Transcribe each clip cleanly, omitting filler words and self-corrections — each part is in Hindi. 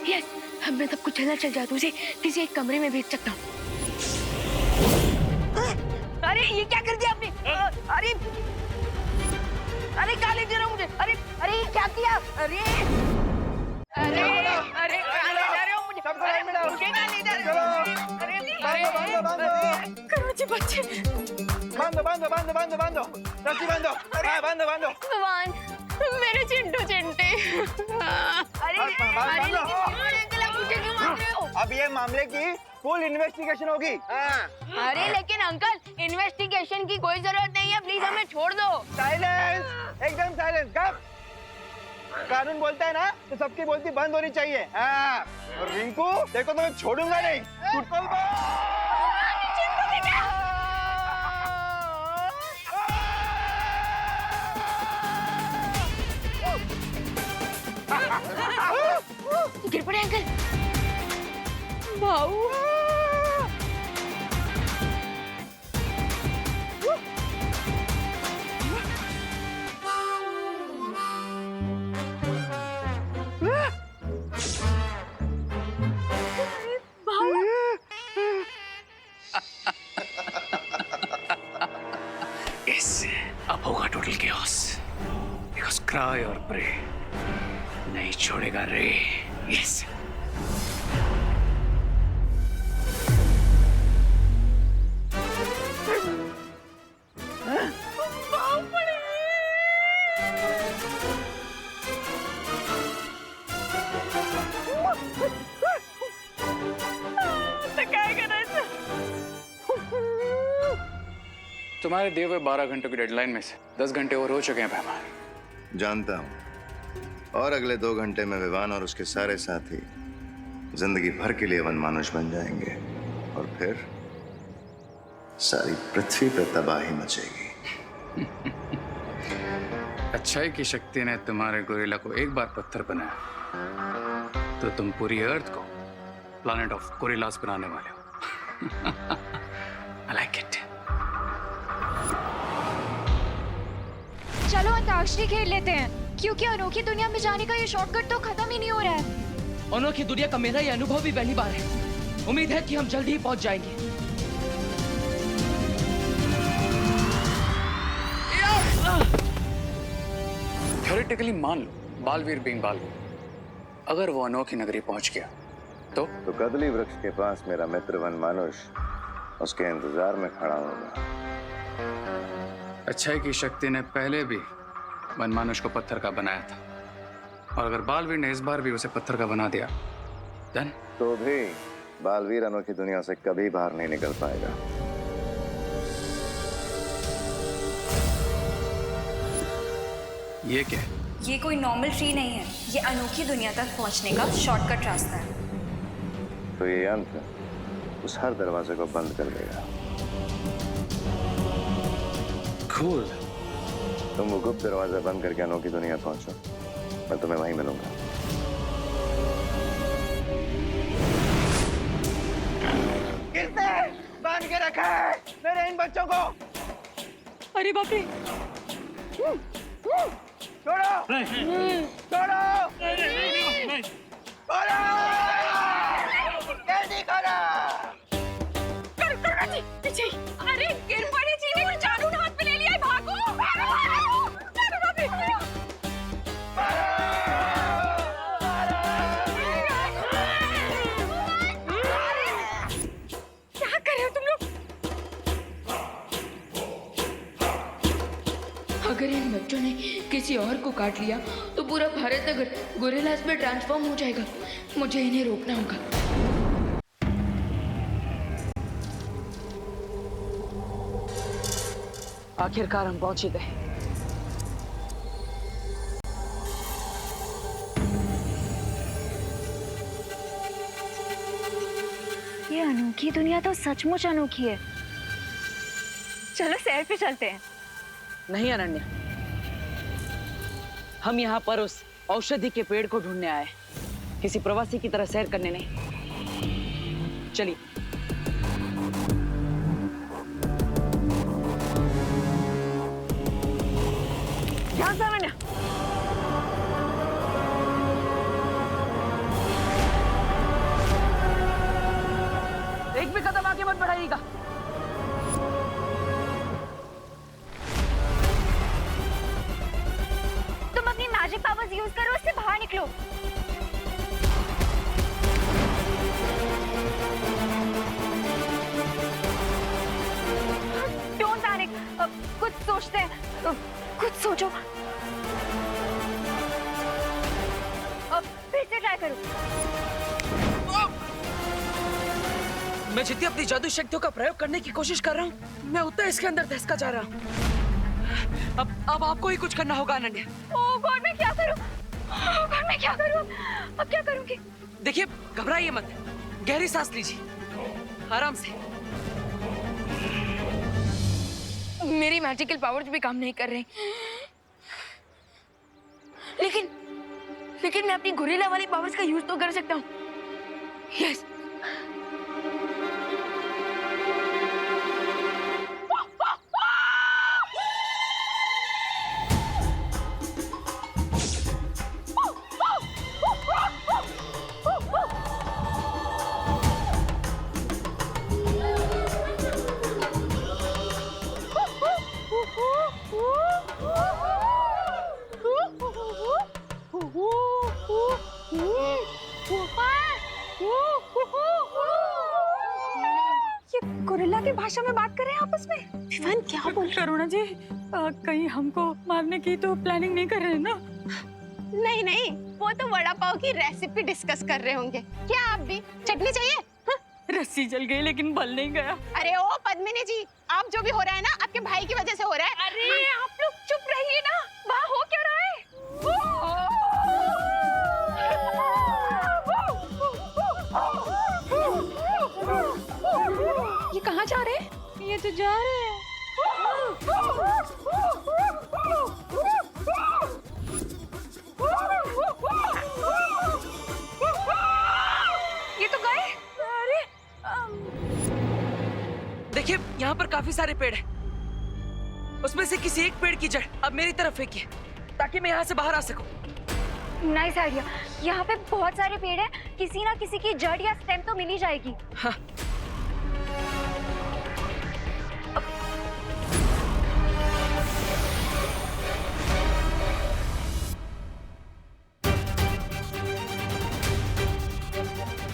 यस, मैं सब कुछ चल जाए तो उसे किसी एक कमरे में भेज सकता हूँ। अरे ये क्या कर दिया आपने? अरे अरे कहाँ ले जा रहा हूँ मुझे? अरे अरे ये क्या किया? अरे अरे अरे कहाँ ले जा रहे हो मुझे? मुझे कहाँ ले जा रहे हो? अरे कराची बच्चे बांधो रस्सी बांधो, हाँ बांधो। भगवान, मेरे चिंटू चिंटे। अरे अरे लेकिन अंकल आप मुझे क्यों मार रहे हो? अब ये मामले की फुल इन्वेस्टिगेशन होगी। अरे लेकिन अंकल इन्वेस्टिगेशन की कोई जरूरत नहीं है, प्लीज हमें छोड़ दो। साइलेंस, एकदम साइलेंस। कब कानून बोलता है ना तो सबकी बोलती बंद होनी चाहिए। हाँ, और रिंकू देखो तो मैं छोड़ूंगा नहीं। गिर पड़े अंकल। भाऊ Yes, अब होगा टोटल chaos. Because cry और pray नहीं छोड़ेगा रे. Yes. तुम्हारे दिए हुए 12 घंटों की डेडलाइन में से 10 घंटे और हो चुके हैं भैमान। जानता हूं, और अगले 2 घंटे में विवान और उसके सारे साथी जिंदगी भर के लिए वनमानुष बन जाएंगे और फिर सारी पृथ्वी पर तबाही मचेगी। अच्छाई की शक्ति ने तुम्हारे गोरिल्ला को एक बार पत्थर बनाया तो तुम पूरी अर्थ को प्लैनेट ऑफ गोरिल्लास बनाने वाले हो। I like it. चलो अंताक्षरी खेल लेते हैं, क्योंकि अनोखी दुनिया में जाने का ये शॉर्टकट तो खत्म ही नहीं हो रहा है। अनोखी दुनिया का मेरा ये अनुभव भी पहली बार है। उम्मीद है कि हम जल्दी ही पहुंच जाएंगे। थ्योरेटिकली मान लो बालवीर बीइंग बालवीर, अगर वो अनोखी नगरी पहुंच गया तो कदली वृक्ष के पास मेरा मित्र वनमानुष उसके इंतजार में खड़ा होगा। अच्छाई की शक्ति ने पहले भी वनमानुष को पत्थर का बनाया था, और अगर बालवीर ने इस बार भी उसे पत्थर का बना दिया देन तो भी बालवीर अनोखी दुनिया से कभी बाहर नहीं निकल पाएगा। ये क्या है? ये कोई नॉर्मल ट्री नहीं है, ये अनोखी दुनिया तक पहुंचने का शॉर्टकट रास्ता है। तो ये यंत्र उस हर दरवाजे को बंद कर देगा। Cool. तुम वो गुप्त दरवाजा बंद करके अनोखी दुनिया पहुंचो, मैं तुम्हें वहीं मिलूंगा। किसने बांध के रखा है मेरे इन बच्चों को? अरे बाप रे, छोड़ो छोड़ो छोड़ो, जल्दी करो। पीछे। अरे गिर पड़ी चीनी और जादू हाथ में ले लिया है, भागो भागो। क्या कर रहे हो तुम लोग? अगर इन बच्चों ने किसी और को काट लिया तो पूरा भारत नगर गोरिल्लास में ट्रांसफॉर्म हो जाएगा। मुझे इन्हें रोकना होगा। आखिरकार हम पहुंच ही गए। ये अनोखी दुनिया तो सचमुच अनोखी है। चलो सैर पे चलते हैं। नहीं अनन्या, हम यहाँ पर उस औषधि के पेड़ को ढूंढने आए, किसी प्रवासी की तरह सैर करने नहीं। चलिए। ध्यान से अनन्या। मत बढ़ाइएगा। तुम अपनी मैजिक पावर्स यूज करो, उससे बाहर निकलो। डोंट पैनिक, कुछ सोचते हैं, कुछ सोचो। फिर से ट्राई करो। मैं जितनी अपनी जादू शक्तियों का प्रयोग करने की कोशिश कर रहा हूँ, मैं उतना इसके अंदर धंसका जा रहा हूँ। अब आपको ही कुछ करना होगा अनन्या। ओह गॉड, मैं क्या करूं? ओह गॉड, मैं क्या करूं? अब क्या करूंगी? देखिए, घबराइए मत, गहरी सांस लीजिए, आराम से। मेरी मैजिकल पावर्स भी काम नहीं कर रही। लेकिन मैं अपनी गोरिल्ला वाली पावर्स का यूज तो कर सकता हूँ। यस। ये गोरिल्ला की भाषा में बात कर रहे हैं आपस में। विवान क्या बोल रहे हैं? करुणा जी, कहीं हमको मारने की तो प्लानिंग नहीं कर रहे हैं ना? नहीं नहीं, वो तो वड़ा पाव की रेसिपी डिस्कस कर रहे होंगे। क्या आप भी चटनी चाहिए? हाँ? रस्सी जल गई लेकिन बल नहीं गया। अरे ओ पद्मिनी जी, आप जो भी हो रहा है ना, आपके भाई की वजह से हो रहा है। अरे आप लोग चुप रहिए ना, वहाँ हो क्या रहा है? ये कहाँ जा रहे हैं? ये तो जा रहे हैं। ये तो गए। अरे देखिए, यहाँ पर काफी सारे पेड़ हैं। उसमें से किसी एक पेड़ की जड़ अब मेरी तरफ फेंकिए, ताकि मैं यहाँ से बाहर आ सकूं। Nice idea. यहाँ पे बहुत सारे पेड़ हैं, किसी ना किसी की जड़ या स्टेम तो मिल ही जाएगी। हाँ।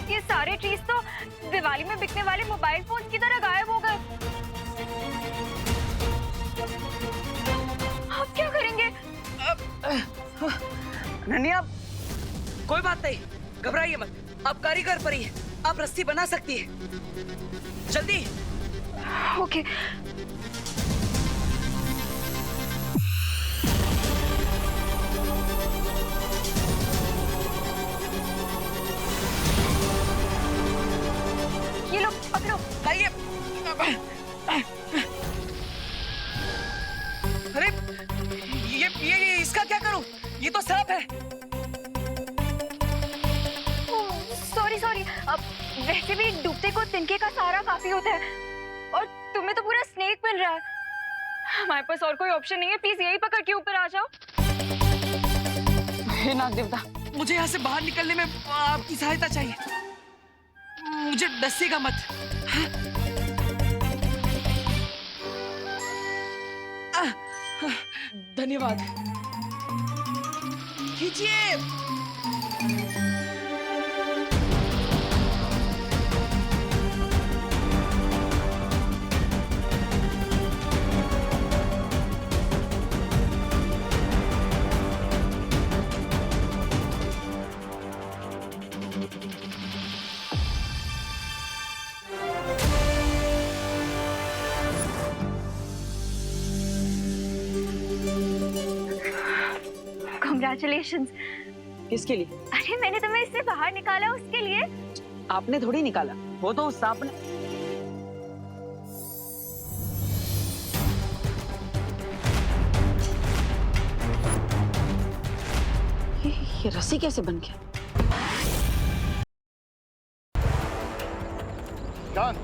ये सारे ट्रीज तो दिवाली में बिकने वाले मोबाइल फोन की तरह गायब हो गए। अब क्या करेंगे? नन्या, कोई बात नहीं, घबराइए मत। आप कारीगर परी हैं, आप रस्सी बना सकती है। जल्दी। ओके। ये लो, पकड़ो। लाइए। अरे ये इसका क्या करूं? ये तो सांप है। सॉरी। अब वैसे भी डूबते को तिनके का सहारा काफी होता है, और तुम्हें तो पूरा स्नेक मिल रहा है। हमारे पास और कोई ऑप्शन नहीं है, प्लीज यही पकड़ के ऊपर आ जाओ। हे नाग देवता, मुझे यहाँ से बाहर निकलने में आपकी सहायता चाहिए। मुझे डसेगा मत। हाँ? धन्यवाद। खींचिए। Congratulations. किसके लिए? अरे मैंने तुम्हें इससे बाहर निकाला उसके लिए। आपने थोड़ी निकाला, वो तो उस सांप ने। ये रस्सी कैसे बन गया? Done.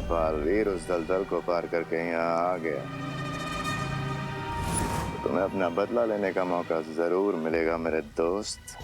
बालवीर उस दलदल को पार करके यहाँ आ गया तो तुम्हें अपना बदला लेने का मौका जरूर मिलेगा मेरे दोस्त।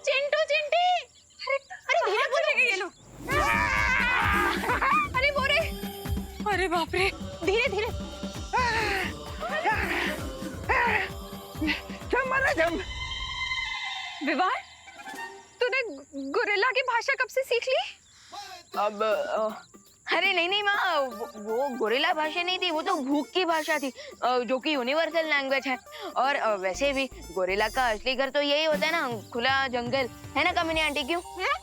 चिंटू चिंटी, अरे धीरे बोलो ये लोग। अरे मोरे, अरे बाप रे, धीरे धीरे। विवान, तूने गोरिल्ला की भाषा कब से सीख ली? अब अरे नहीं माँ, वो गोरिल्ला भाषा नहीं थी, वो तो भूख की भाषा थी, जो कि यूनिवर्सल लैंग्वेज है। और वैसे भी गोरिल्ला का असली घर तो यही होता है ना, खुला जंगल, है ना कामिनी आंटी? क्यों? हैं?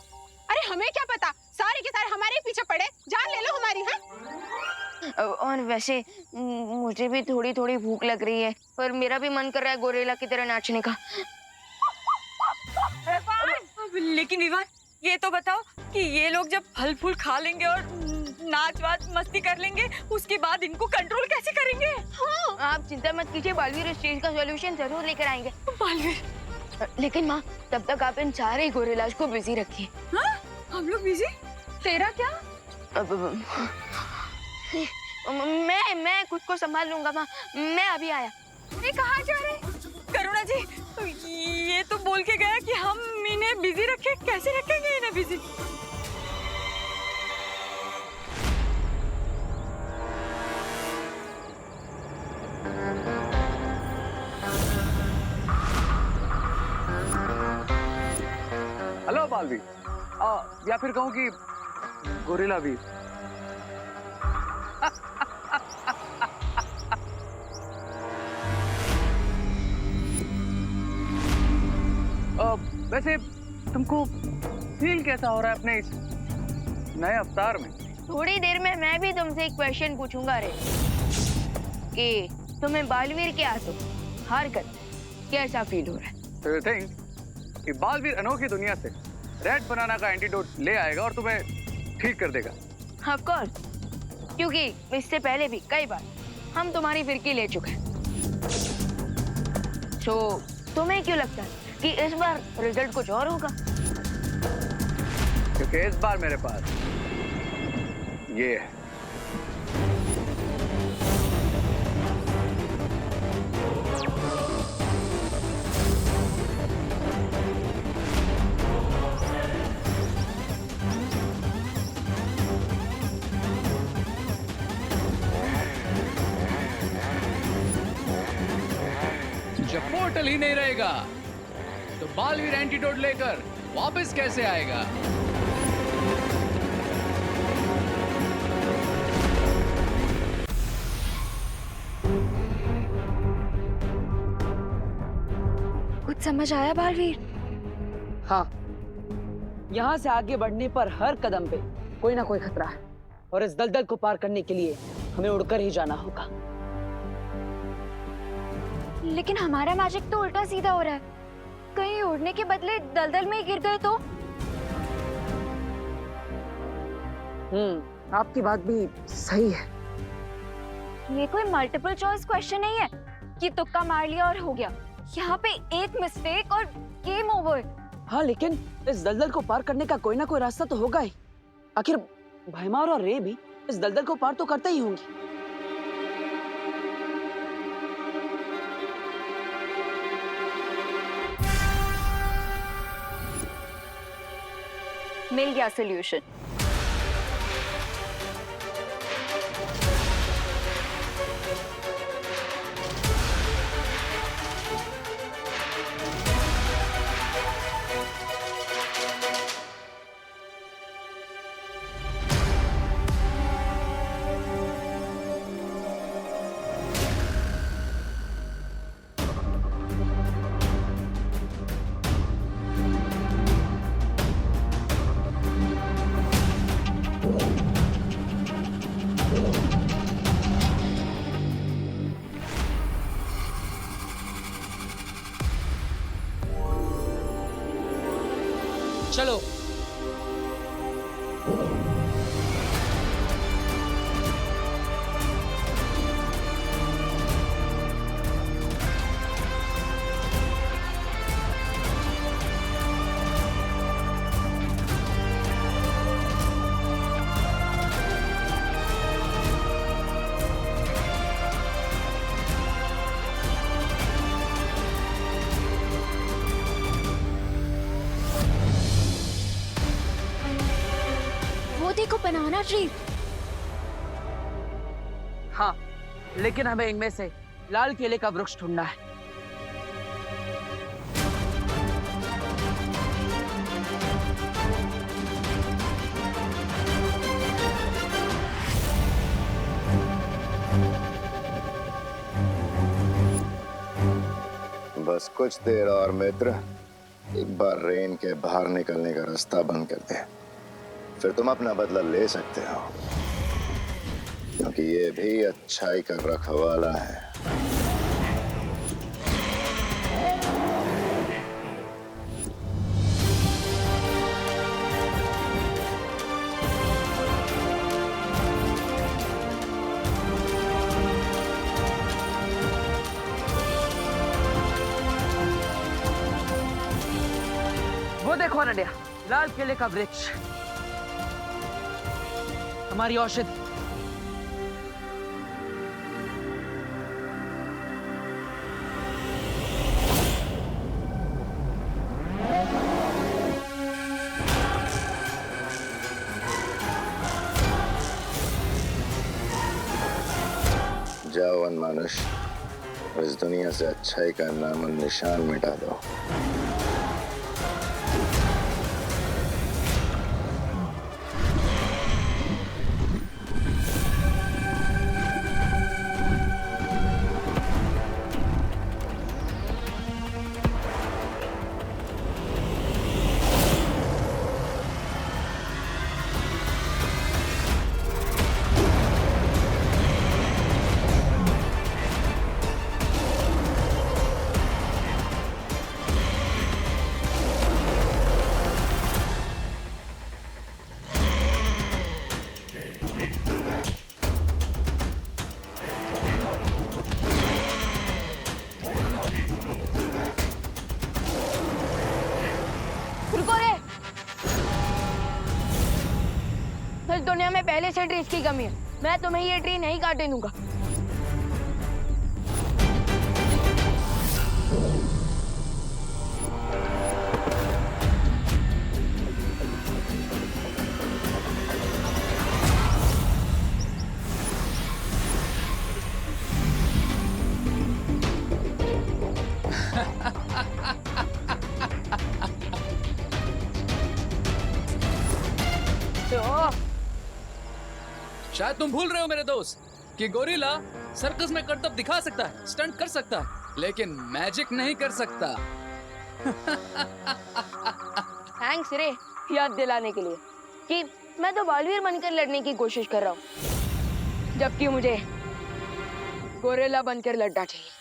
अरे हमें क्या पता, सारे के सारे हमारे पीछे पड़े, जान ले लो हमारी। हैं? और वैसे मुझे भी थोड़ी थोड़ी भूख लग रही है, पर मेरा भी मन कर रहा है गोरिल्ला की तरह नाचने का। लेकिन विवान, ये तो बताओ कि ये लोग जब फल फूल खा लेंगे और नाच वाच मस्ती कर लेंगे, उसके बाद इनको कंट्रोल कैसे करेंगे? हाँ, आप चिंता मत कीजिए, बालवीर इस चीज का सॉल्यूशन जरूर लेकर आएंगे। बालवीर, लेकिन माँ, तब तक आप इन सारे गोरिल्लाज को बिजी रखिए। हाँ? हम लोग बिजी? तेरा क्या? मैं खुद को संभाल लूंगा माँ, मैं अभी आया। अरे कहाँ जा रहे? करुणा जी, ये तो बोल के गया कि हम इन्हें बिजी रखें, कैसे रखेंगे इन्हें बिजी? हेलो बालवीर, या फिर कहूँ कि गोरिल्ला वीर। वैसे तुमको फील कैसा हो रहा है अपने इस नए अवतार में? थोड़ी देर में मैं भी तुमसे एक क्वेश्चन पूछूंगा रे, कि तुम्हें बालवीर के हाथों हार कर कैसा फील हो रहा है? तो यू थिंक कि बालवीर अनोखी दुनिया से रेड बनाना का एंटीडोट ले आएगा और तुम्हें ठीक कर देगा? ऑफ कोर्स, क्योंकि इससे पहले भी कई बार हम तुम्हारी फिरकी ले चुके हैं। तो तुम्हें क्यों लगता है कि इस बार रिजल्ट कुछ और होगा? क्योंकि इस बार मेरे पास ये है। जब पोर्टल ही नहीं रहेगा तो बालवीर एंटीडोट लेकर वापस कैसे आएगा? कुछ समझ आया बालवीर? हाँ, यहाँ से आगे बढ़ने पर हर कदम पे कोई ना कोई खतरा है, और इस दलदल को पार करने के लिए हमें उड़कर ही जाना होगा। लेकिन हमारा मैजिक तो उल्टा सीधा हो रहा है, कहीं उड़ने के बदले दलदल में ही गिर गए तो? आपकी बात भी सही है। ये कोई मल्टीपल चॉइस क्वेश्चन नहीं है कि तुक्का मार लिया और हो गया। यहाँ पे एक मिस्टेक और गेम ओवर। हाँ, लेकिन इस दलदल को पार करने का कोई ना कोई रास्ता तो होगा ही। आखिर भैमार और रे भी इस दलदल को पार तो करते ही होंगी। मिल गया सोल्यूशन। चलो। वो देखो बनाना ट्री। हाँ, लेकिन हमें इनमें से लाल केले का वृक्ष ढूंढना है। बस कुछ देर और मित्र, एक बार रेन के बाहर निकलने का रास्ता बंद कर दे, फिर तुम अपना बदला ले सकते हो, क्योंकि ये भी अच्छाई का रखवाला है। वो देखो अनन्या, लाल केले का वृक्ष, हमारी औषधि। जाओ वनमानुष, इस दुनिया से अच्छाई का नाम और निशान मिटा दो। रुको रे। इस दुनिया में पहले से ट्रीज की कमी है, मैं तुम्हें ये ट्री नहीं काटने दूंगा। शायद तुम भूल रहे हो मेरे दोस्त कि गोरिल्ला सर्कस में करतब दिखा सकता है, स्टंट कर सकता है, लेकिन मैजिक नहीं कर सकता। थैंक्स रे याद दिलाने के लिए कि मैं तो बालवीर बनकर लड़ने की कोशिश कर रहा हूँ, जबकि मुझे गोरिल्ला बनकर लड़ना चाहिए।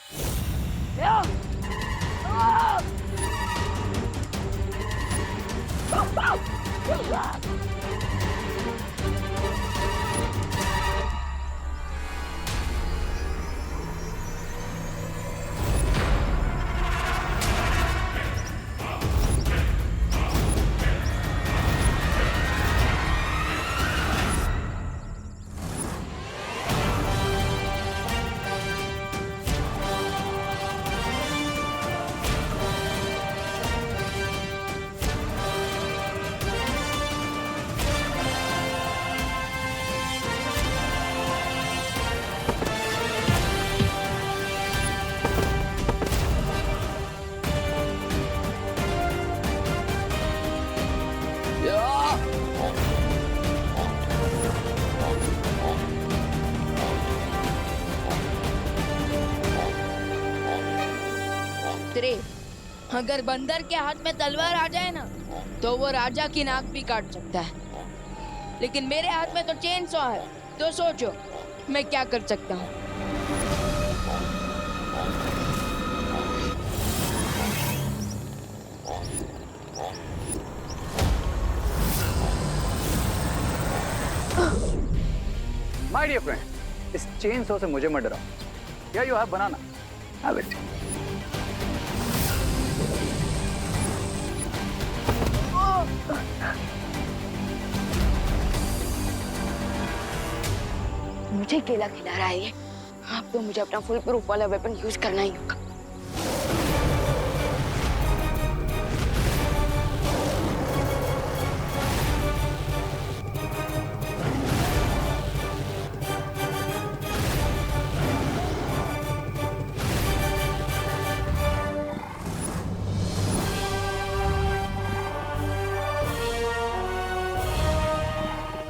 अगर बंदर के हाथ में तलवार आ जाए ना तो वो राजा की नाक भी काट सकता है, लेकिन मेरे हाथ में तो चेन सॉ है, तो सोचो मैं क्या कर सकता हूँ। माय डियर फ्रेंड, इस चेन सॉ से मुझे मत डराओ। क्या you have banana? Have it. मुझे केला खिला रहा है ये। अब तो मुझे अपना फुल प्रूफ वाला वेपन यूज करना ही होगा।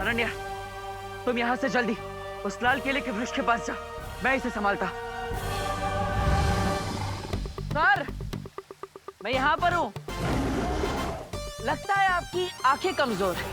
अनन्या, तुम यहाँ से जल्दी उस लाल केले के वृक्ष के पास जा, मैं इसे संभालता। सर, मैं यहाँ पर हूँ। लगता है आपकी आंखें कमजोर है।